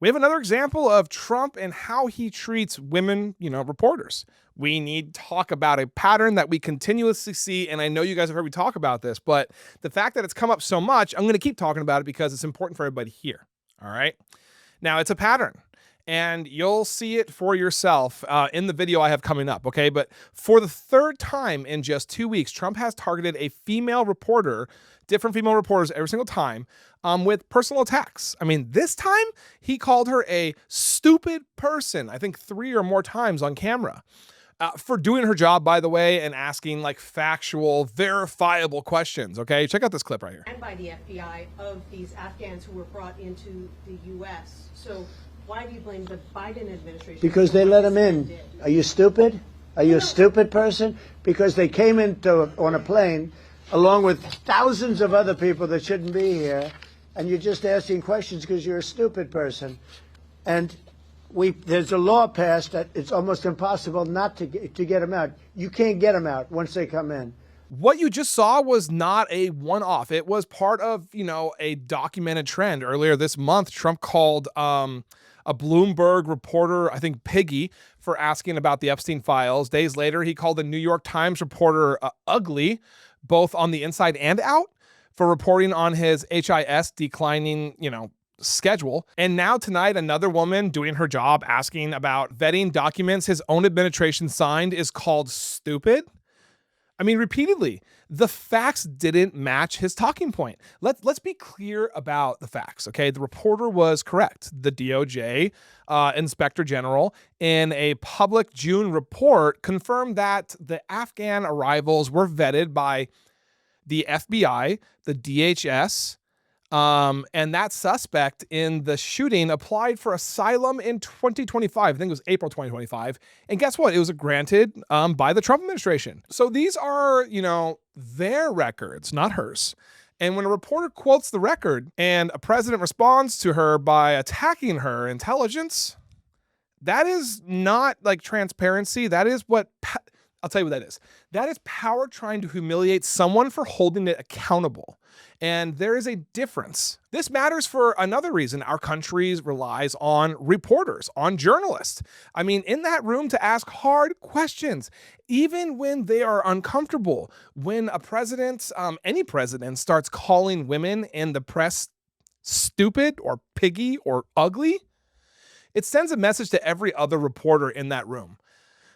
We have another example of Trump and how he treats women, reporters. We need to talk about a pattern that we continuously see. And I know you guys have heard me talk about this, but the fact that it's come up so much, I'm going to keep talking about it because it's important for everybody here. All right. Now, it's a pattern, and you'll see it for yourself in the video I have coming up. Okay. But for the third time in just 2 weeks, Trump has targeted a female reporter, different female reporters every single time, with personal attacks. I mean, this time he called her a stupid person, I think 3 or more times on camera. For doing her job, by the way, and asking like factual, verifiable questions. Okay, check out this clip right here. And by the FBI of these Afghans who were brought into the U.S. So why do you blame the Biden administration? Because they let them in. Are you stupid? Are you a stupid person? Because they came on a plane along with thousands of other people that shouldn't be here, and you're just asking questions because you're a stupid person. And there's a law passed that it's almost impossible not to get them out. You can't get them out once they come in. What you just saw was not a one-off. It was part of, a documented trend. Earlier this month, Trump called a Bloomberg reporter, I think Piggy, for asking about the Epstein files. Days later, he called the New York Times reporter ugly, both on the inside and out, for reporting on his HIS declining, schedule. And now tonight, another woman doing her job asking about vetting documents his own administration signed is called stupid. I mean, repeatedly, the facts didn't match his talking point. Let's be clear about the facts, okay? The reporter was correct. The DOJ Inspector General, in a public June report, confirmed that the Afghan arrivals were vetted by the FBI, the DHS, and that suspect in the shooting applied for asylum in 2025. I think it was April 2025. And guess what? It was granted by the Trump administration. So these are, their records, not hers. And when a reporter quotes the record and a president responds to her by attacking her intelligence, that is not like transparency. That is what... I'll tell you what that is. That is power trying to humiliate someone for holding it accountable. And there is a difference. This matters for another reason. Our country relies on reporters, on journalists. I mean, in that room to ask hard questions, even when they are uncomfortable. When a president, any president, starts calling women in the press stupid or piggy or ugly, it sends a message to every other reporter in that room.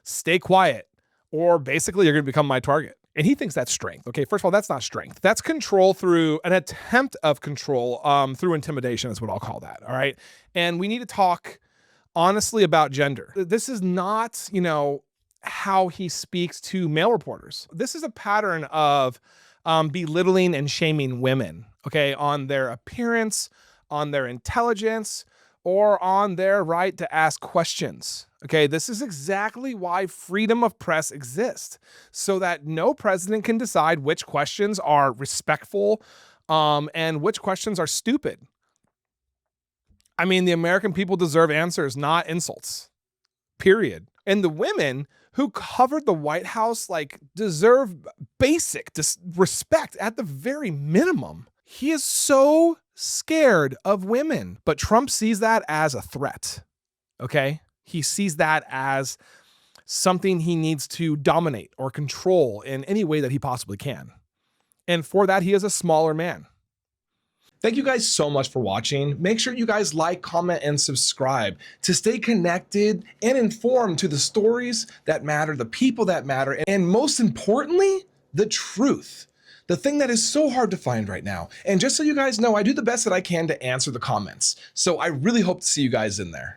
Stay quiet, or basically you're going to become my target. And he thinks that's strength. Okay, first of all, that's not strength. That's control through an attempt of control through intimidation is what I'll call that. All right. And we need to talk honestly about gender. This is not, how he speaks to male reporters. This is a pattern of belittling and shaming women, okay, on their appearance, on their intelligence, or on their right to ask questions. Okay, this is exactly why freedom of press exists, so that no president can decide which questions are respectful and which questions are stupid. I mean, the American people deserve answers, not insults, period. And the women who covered the White House deserve basic respect at the very minimum. He is so scared of women, but Trump sees that as a threat. Okay? He sees that as something he needs to dominate or control in any way that he possibly can. And for that, he is a smaller man. Thank you guys so much for watching. Make sure you guys like, comment, and subscribe to stay connected and informed to the stories that matter, the people that matter, and most importantly, the truth. The thing that is so hard to find right now. And just so you guys know, I do the best that I can to answer the comments. So I really hope to see you guys in there.